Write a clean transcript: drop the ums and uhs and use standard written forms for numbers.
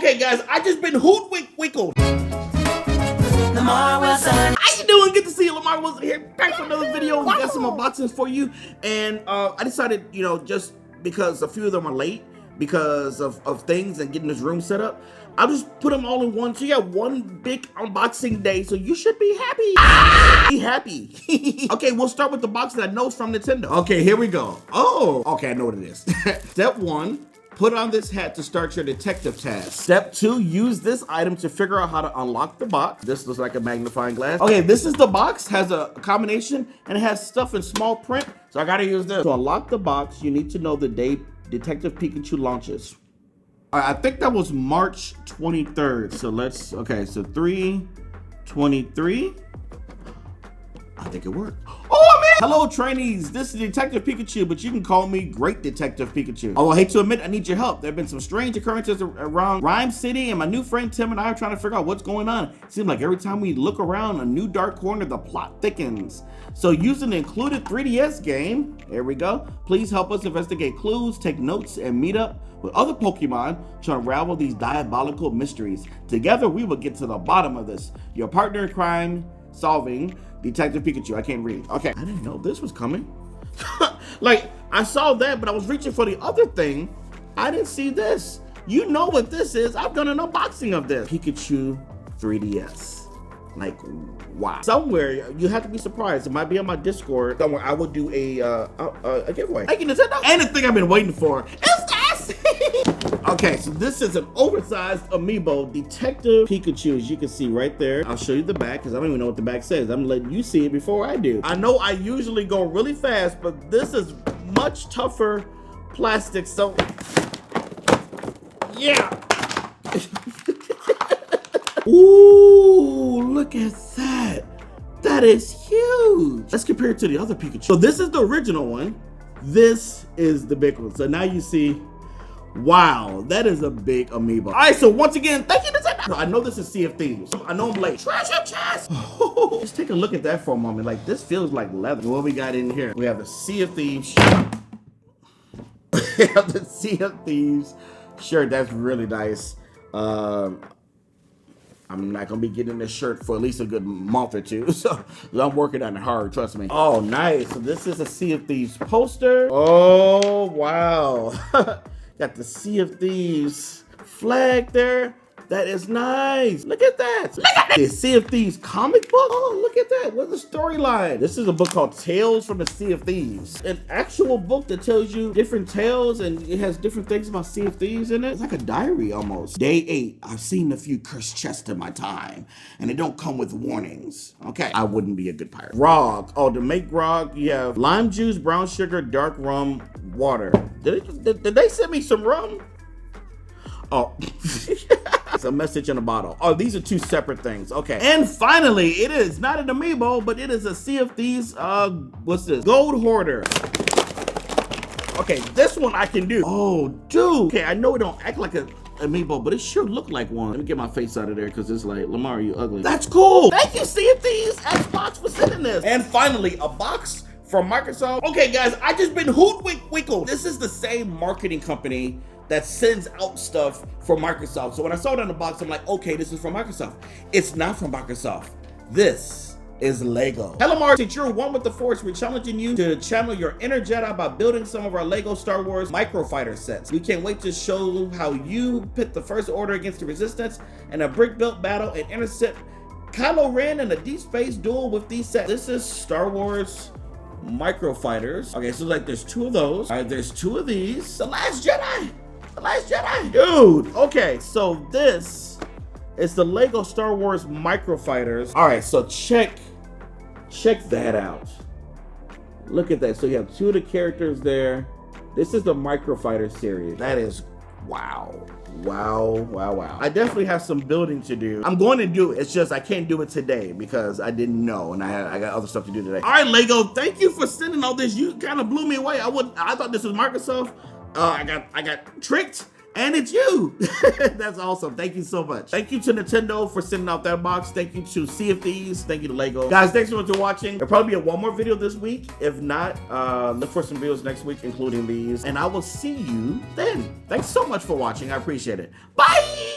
Okay, guys, I just been wickled. Lamarr Wilson. How you doing? Good to see you. Lamarr Wilson here, back for another video. We got some unboxings for you, and I decided, you know, just because a few of them are late because of things and getting this room set up, I'll just put them all in one. So you got one big unboxing day, so you should be happy. Be happy. Okay, we'll start with the box that I know is from Nintendo. Okay, here we go. Oh, okay, I know what it is. Step 1. Put on this hat to start your detective task. Step 2, use this item to figure out how to unlock the box. This looks like a magnifying glass. Okay, this is the box, has a combination, and it has stuff in small print, so I gotta use this. To unlock the box, you need to know the date Detective Pikachu launches. All right, I think that was March 23rd, so let's, okay, so 3/23. I think it worked. Oh, man! Hello, trainees. This is Detective Pikachu, but you can call me Great Detective Pikachu. Oh, I hate to admit, I need your help. There have been some strange occurrences around Rhyme City, and my new friend Tim and I are trying to figure out what's going on. It seems like every time we look around a new dark corner, the plot thickens. So using the included 3DS game, there we go, please help us investigate clues, take notes, and meet up with other Pokemon to unravel these diabolical mysteries. Together, we will get to the bottom of this. Your partner in crime solving, Detective Pikachu. I can't read. Okay, I didn't know this was coming. Like, I saw that, but I was reaching for the other thing. I didn't see this. You know what this is. I've done an unboxing of this. Pikachu 3DS. Like, wow. Somewhere, you have to be surprised. It might be on my Discord. Somewhere, I will do a giveaway. Thank you, Nintendo. And the thing I've been waiting for is this. Okay, so this is an oversized Amiibo Detective Pikachu, as you can see right there. I'll show you the back, because I don't even know what the back says. I'm letting you see it before I do. I know I usually go really fast, but this is much tougher plastic, so yeah. Ooh, look at that. That is huge. Let's compare it to the other Pikachu. So this is the original one. This is the big one. So now you see, wow, that is a big Amiibo. All right, so once again, thank you, Nintendo. I know this is Sea of Thieves. I know I'm late. Treasure chest. Just take a look at that for a moment. Like, this feels like leather. What we got in here? We have the Sea of Thieves shirt. We have the Sea of Thieves shirt. That's really nice. I'm not gonna be getting this shirt for at least a good month or two, so I'm working on it hard, trust me. Oh, nice. So this is a Sea of Thieves poster. Oh, wow. Got the Sea of Thieves flag there. That is nice. Look at that. Look at it. The Sea of Thieves comic book. Oh, look at that. What's the storyline? This is a book called Tales from the Sea of Thieves. An actual book that tells you different tales, and it has different things about Sea of Thieves in it. It's like a diary almost. Day 8. I've seen a few cursed chests in my time, and they don't come with warnings. Okay, I wouldn't be a good pirate. Grog. Oh, to make grog, you have lime juice, brown sugar, dark rum, water. Did they send me some rum? Oh, it's a message in a bottle. Oh, these are two separate things. Okay. And finally, it is not an Amiibo, but it is a Sea of Thieves, what's this? Gold Hoarder. Okay, this one I can do. Oh, dude. Okay, I know it don't act like an Amiibo, but it sure look like one. Let me get my face out of there, because it's like, Lamarr, you ugly. That's cool. Thank you, Sea of Thieves Xbox, for sending this. And finally, a box from Microsoft. Okay, guys, I just been wickled. This is the same marketing company that sends out stuff for Microsoft. So when I saw it on the box, I'm like, okay, this is from Microsoft. It's not from Microsoft. This is Lego. Hello, Lamarr. Since you're one with the Force, we're challenging you to channel your inner Jedi by building some of our Lego Star Wars microfighter sets. We can't wait to show how you pit the First Order against the Resistance in a brick-built battle and intercept Kylo Ren in a deep space duel with these sets. This is Star Wars microfighters. Okay, so like there's 2 of those. All right, there's 2 of these. The Last Jedi. The Last Jedi. Dude, okay, so this is the Lego Star Wars microfighters. All right, so check that out. Look at that. So you have 2 of the characters there. This is the microfighter series. That is, wow. Wow. I definitely have some building to do. I'm going to do it. It's just I can't do it today because I didn't know, and I got other stuff to do today. All right, Lego, thank you for sending all this. You kind of blew me away. I thought this was Microsoft. I got tricked, and it's you. That's awesome. Thank you so much. Thank you to Nintendo for sending out that box. Thank you to Sea of Thieves. Thank you to Lego. Guys, thanks so much for watching. There'll probably be one more video this week. If not, look for some videos next week, including these. And I will see you then. Thanks so much for watching. I appreciate it. Bye!